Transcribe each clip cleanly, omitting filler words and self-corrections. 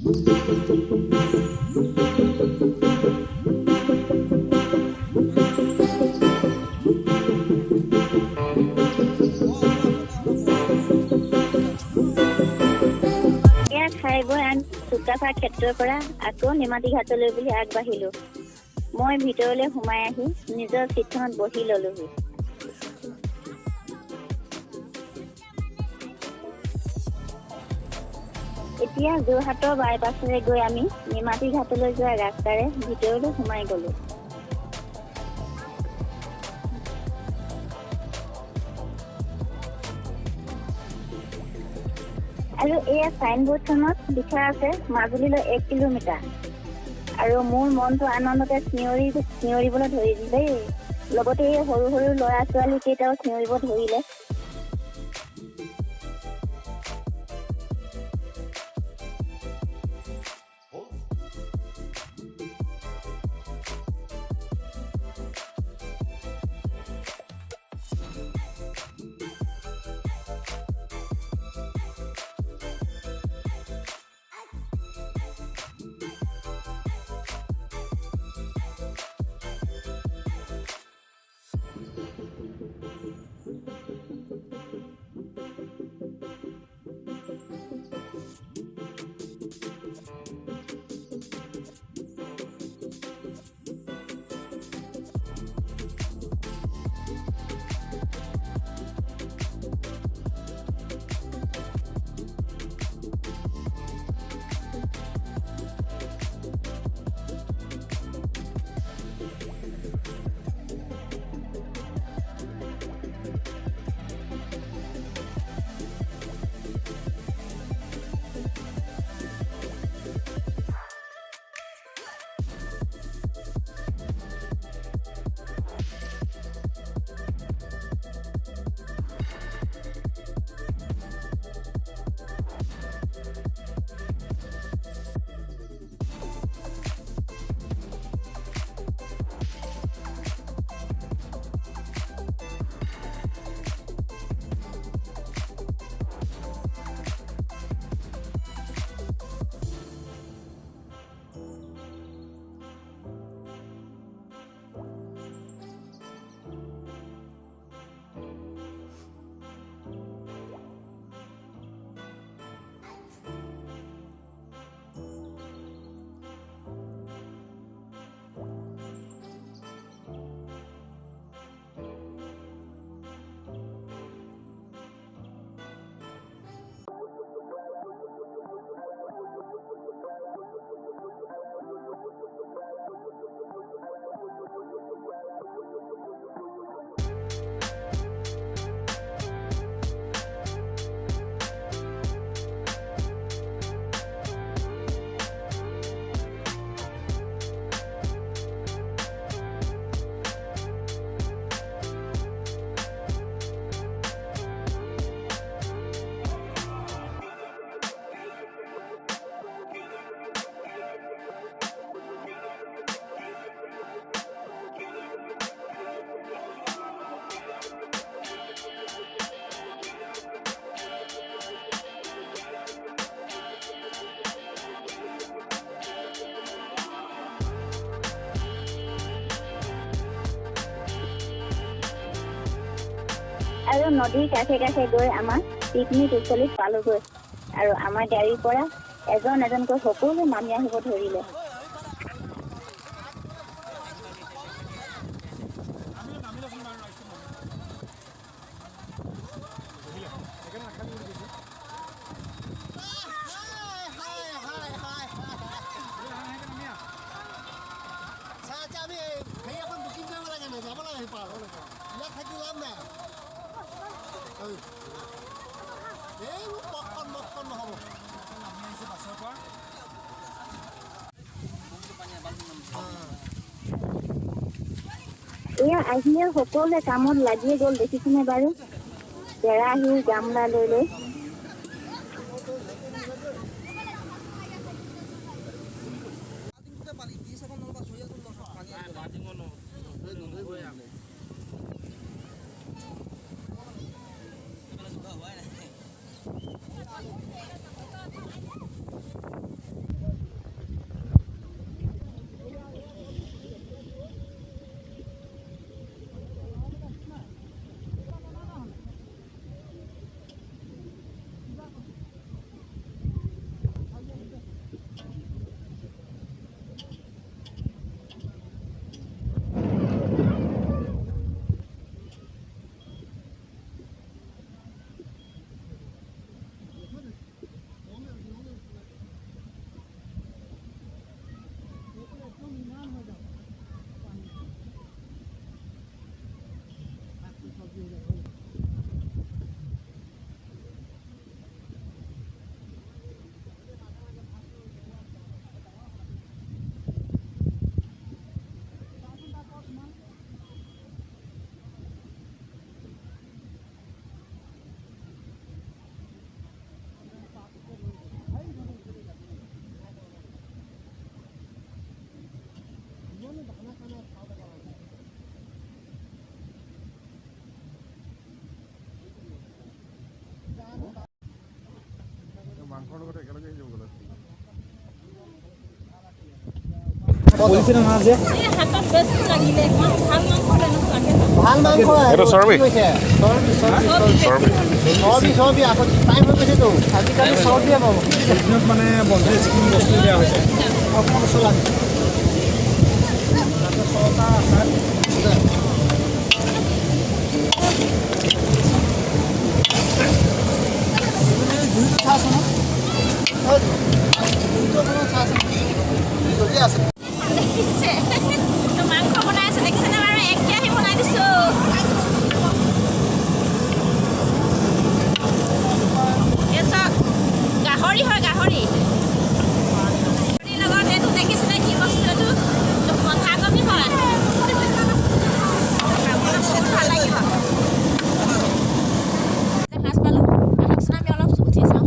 খাই বৈ আমি চুকাফা ক্ষেত্ৰৰ পৰা আকৌ নিমাতী ঘাটলৈ বুলি আগবাঢ়িলো। মই ভিতৰলৈ সোমাই আহি নিজৰ চিটখনত বহি ললোহি। এতিয়া যোৰহাটৰ বাইপাছেৰে গৈ আমি নিমাতী ঘাটলৈ যোৱা ৰাস্তাৰে ভিতৰলৈ সোমাই গলো। আৰু এয়া চাইনবোৰ্ডখনত লিখা আছে মাজুলীলৈ 1 কিলোমিটাৰ। আৰু মোৰ মনটো আনন্দতে চিঞৰিবলৈ ধৰিলে দেই। লগতে এই সৰু সৰু ল'ৰা ছোৱালী কেইটাও চিঞৰিব ধৰিলে। আৰু নদীৰ কাষে কাষে গৈ আমাৰ পিকনিক স্থলীত পালোগৈ। আৰু আমাৰ গাড়ীৰ পৰা এজন এজনকৈ সকলোৱে নামি আহিব ধৰিলে। এয়া আহিয়ে সকলোৱে কামত লাগিয়ে গ'ল, দেখিছেনে বাৰু? কেৰাহী গামলা লৈ লৈ। বলিছিলে না যে ভাল মাংস এটা চৰ্বি চৰ্বি আকৌ টাইম হৈ গৈছেতো আজিকালি চৰ্বিয়ে পাব দিনত মানে বন্ধ যিখিনি বস্তু দিয়া হৈছে অকণমান মছলা ছটা আচাৰ জুইটো চাইছ ন জুইটো অকণমান চাইছ জ্বলি আছে মাংস বনাই আছে দেখিছেনে বাৰু এক কেৰাহী বনাই দিছো এই চাওক গাহৰি হয় গাহৰি লগত এইটো দেখিছেনে কি বস্তু এইটো বন্ধাকবি হয় ভাল লাগিব সাজ পালোঁ আহকচোন আমি অলপ উঠি চাওঁ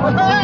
Hey!